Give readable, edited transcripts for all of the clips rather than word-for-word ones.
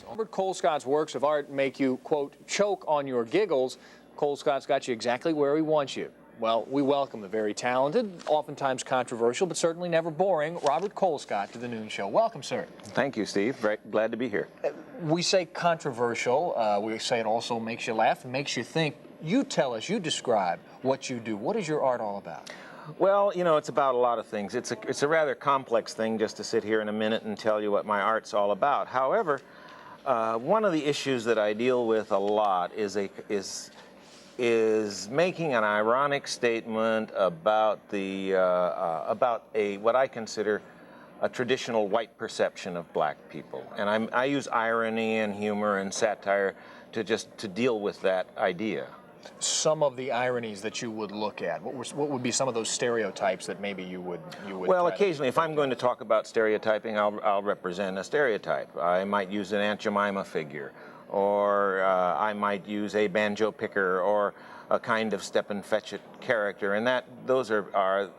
Robert Colescott's works of art make you, quote, choke on your giggles. Colescott's got you exactly where he wants you. Well, we welcome the very talented, oftentimes controversial, but certainly never boring, Robert Colescott to the Noon Show. Welcome, sir. Thank you, Steve. Very glad to be here. We say controversial. We say it also makes you laugh and makes you think. You tell us, you describe what you do. What is your art all about? Well, you know, it's about a lot of things. It's a rather complex thing just to sit here in a minute and tell you what my art's all about. However, one of the issues that I deal with a lot is making an ironic statement about what I consider a traditional white perception of black people, and I use irony and humor and satire to deal with that idea. Some of the ironies that you would look at, what would be some of those stereotypes that maybe you would Well, occasionally, if I'm going to talk about stereotyping, I'll represent a stereotype. I might use an Aunt Jemima figure, or I might use a banjo picker, or a kind of step and fetch it character, and those are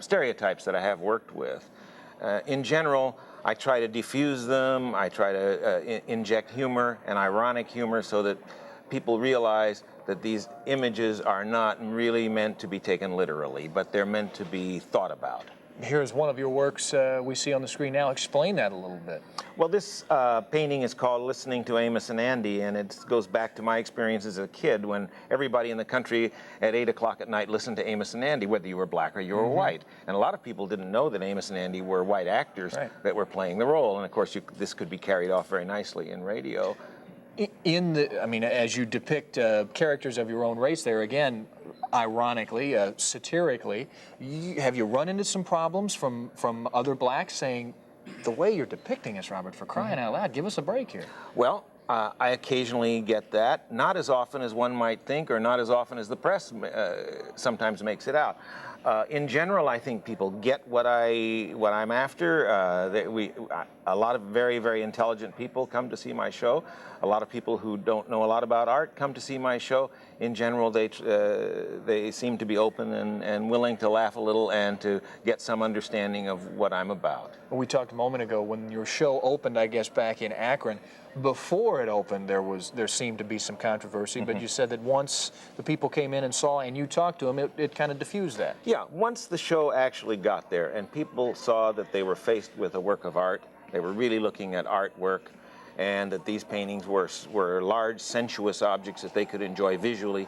stereotypes that I have worked with. In general, I try to diffuse them. I try to inject humor and ironic humor so that people realize that these images are not really meant to be taken literally, but they're meant to be thought about. Here's one of your works we see on the screen now. Explain that a little bit. Well, this painting is called Listening to Amos and Andy, and it goes back to my experience as a kid when everybody in the country at 8 o'clock at night listened to Amos and Andy, whether you were black or you were white. And a lot of people didn't know that Amos and Andy were white actors that were playing the role. And of course, this could be carried off very nicely in radio. As you depict characters of your own race there, again, ironically, satirically, have you run into some problems from other blacks saying, the way you're depicting us, Robert, for crying out loud, give us a break here? Well, I occasionally get that, not as often as one might think, or not as often as the press sometimes makes it out. In general, I think people get what I'm after. A lot of very, very intelligent people come to see my show. A lot of people who don't know a lot about art come to see my show. In general, they seem to be open and willing to laugh a little and to get some understanding of what I'm about. We talked a moment ago when your show opened, I guess, back in Akron. Before it opened, there seemed to be some controversy, but you said that once the people came in and saw and you talked to them, it kind of diffused that. Yeah, once the show actually got there and people saw that they were faced with a work of art, they were really looking at artwork, and that these paintings were large, sensuous objects that they could enjoy visually,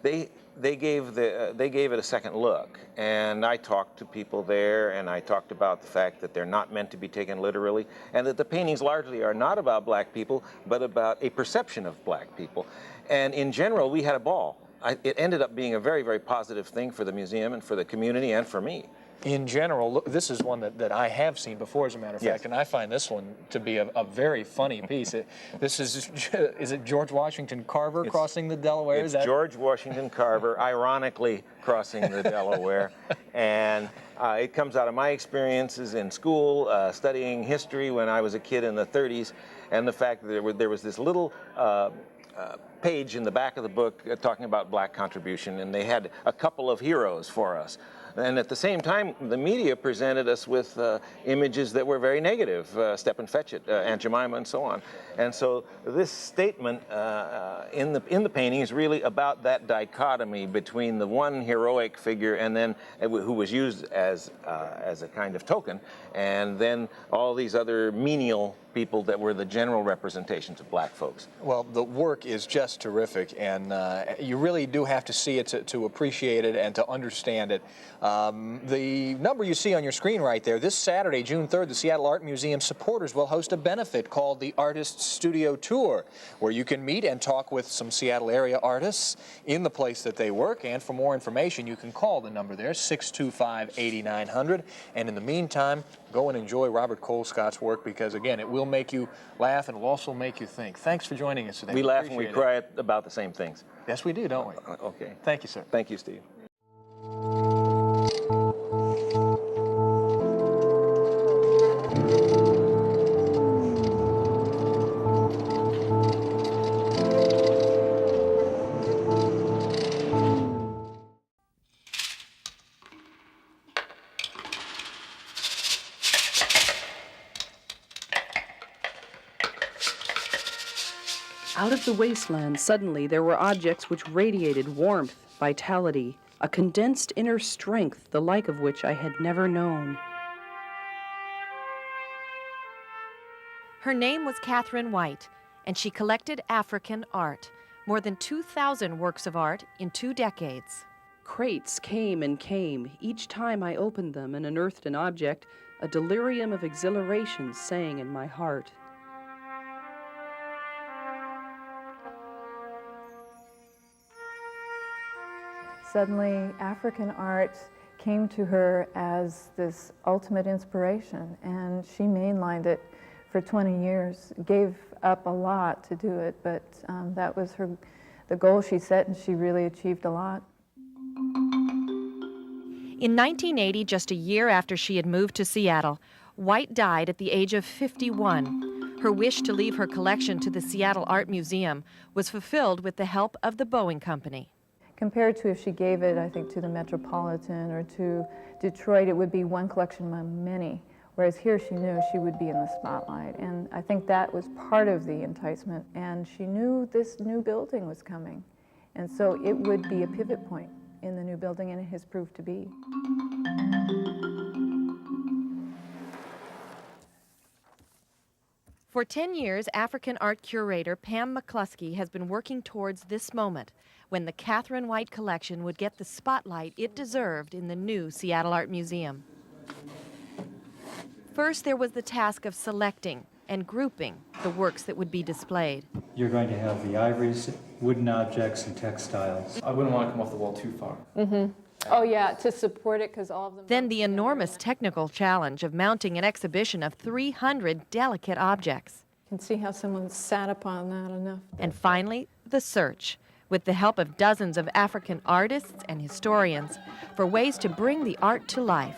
they gave it a second look. And I talked to people there, and I talked about the fact that they're not meant to be taken literally, and that the paintings largely are not about black people, but about a perception of black people. And in general, we had a ball. It ended up being a very, very positive thing for the museum and for the community and for me. In general, look, this is one that I have seen before, as a matter of fact, and I find this one to be a very funny piece. This is it George Washington Carver crossing the Delaware? It's George Washington Carver, ironically crossing the Delaware, and it comes out of my experiences in school, studying history when I was a kid in the 30s, and the fact that there was this little page in the back of the book talking about black contribution, and they had a couple of heroes for us. And at the same time, the media presented us with images that were very negative, step and fetch it, Aunt Jemima, and so on. And so this statement in the painting is really about that dichotomy between the one heroic figure and then who was used as a kind of token, and then all these other menial people that were the general representations of black folks. Well, the work is just terrific, and you really do have to see it to appreciate it and to understand it. The number you see on your screen right there, this Saturday, June 3rd, the Seattle Art Museum supporters will host a benefit called the Artists Studio Tour, where you can meet and talk with some Seattle area artists in the place that they work. And for more information, you can call the number there, 625-8900. And in the meantime, go and enjoy Robert Colescott's work, because, again, it will will make you laugh and will also make you think. Thanks for joining us today. We laugh and we Appreciate cry it. about the same things. Yes, we do, don't we? Okay. Thank you, sir. Thank you, Steve. Out of the wasteland, suddenly there were objects which radiated warmth, vitality, a condensed inner strength, the like of which I had never known. Her name was Katherine White, and she collected African art, more than 2,000 works of art in 2 decades. Crates came and came. Each time I opened them and unearthed an object, a delirium of exhilaration sang in my heart. Suddenly, African art came to her as this ultimate inspiration, and she mainlined it for 20 years, gave up a lot to do it, but that was the goal she set, and she really achieved a lot. In 1980, just a year after she had moved to Seattle, White died at the age of 51. Her wish to leave her collection to the Seattle Art Museum was fulfilled with the help of the Boeing Company. Compared to if she gave it, I think, to the Metropolitan or to Detroit, it would be one collection among many, whereas here she knew she would be in the spotlight. And I think that was part of the enticement. And she knew this new building was coming. And so it would be a pivot point in the new building, and it has proved to be. For 10 years, African art curator Pam McClusky has been working towards this moment, when the Katherine White collection would get the spotlight it deserved in the new Seattle Art Museum. First, there was the task of selecting and grouping the works that would be displayed. You're going to have the ivories, wooden objects, and textiles. I wouldn't want to come off the wall too far. Oh yeah, to support it, because all of them... Then the enormous technical challenge of mounting an exhibition of 300 delicate objects. You can see how someone sat upon that enough. And finally, the search, with the help of dozens of African artists and historians, for ways to bring the art to life.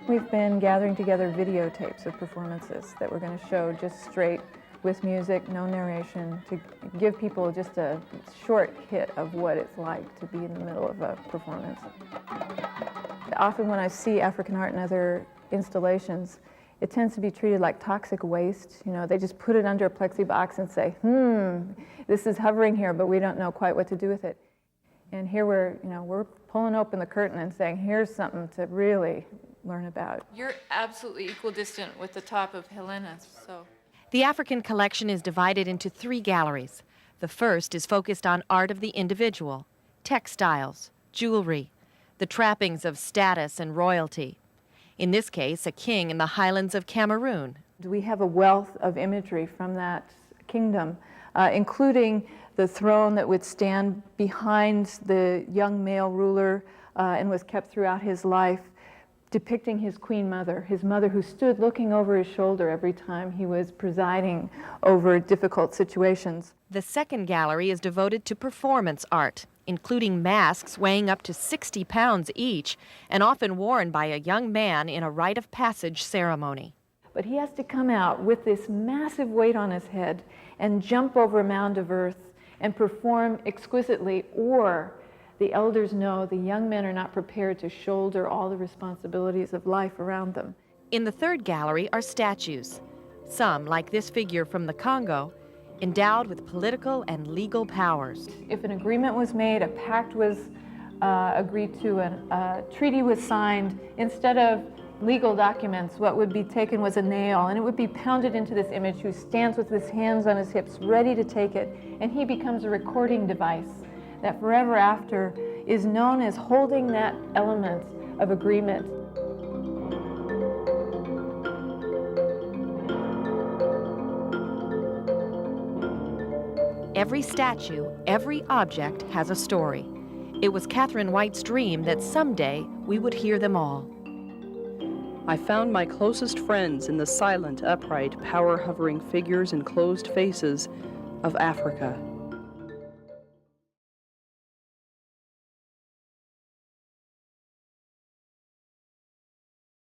We've been gathering together videotapes of performances that we're going to show just straight with music, no narration, to give people just a short hit of what it's like to be in the middle of a performance. Often when I see African art in other installations, it tends to be treated like toxic waste. You know, they just put it under a plexi box and say, this is hovering here, but we don't know quite what to do with it. And here we're pulling open the curtain and saying, here's something to really learn about. You're absolutely equidistant with the top of Helena, so. The African collection is divided into 3 galleries. The first is focused on art of the individual, textiles, jewelry, the trappings of status and royalty. In this case, a king in the highlands of Cameroon. We have a wealth of imagery from that kingdom, including the throne that would stand behind the young male ruler and was kept throughout his life, depicting his queen mother, his mother who stood looking over his shoulder every time he was presiding over difficult situations. The second gallery is devoted to performance art, including masks weighing up to 60 pounds each and often worn by a young man in a rite of passage ceremony. But he has to come out with this massive weight on his head and jump over a mound of earth and perform exquisitely, or the elders know the young men are not prepared to shoulder all the responsibilities of life around them. In the third gallery are statues, some, like this figure from the Congo, endowed with political and legal powers. If an agreement was made, a pact was agreed to, a treaty was signed, instead of legal documents, what would be taken was a nail, and it would be pounded into this image who stands with his hands on his hips, ready to take it, and he becomes a recording device that forever after is known as holding that element of agreement. Every statue, every object has a story. It was Katherine White's dream that someday we would hear them all. I found my closest friends in the silent, upright, power-hovering figures and closed faces of Africa.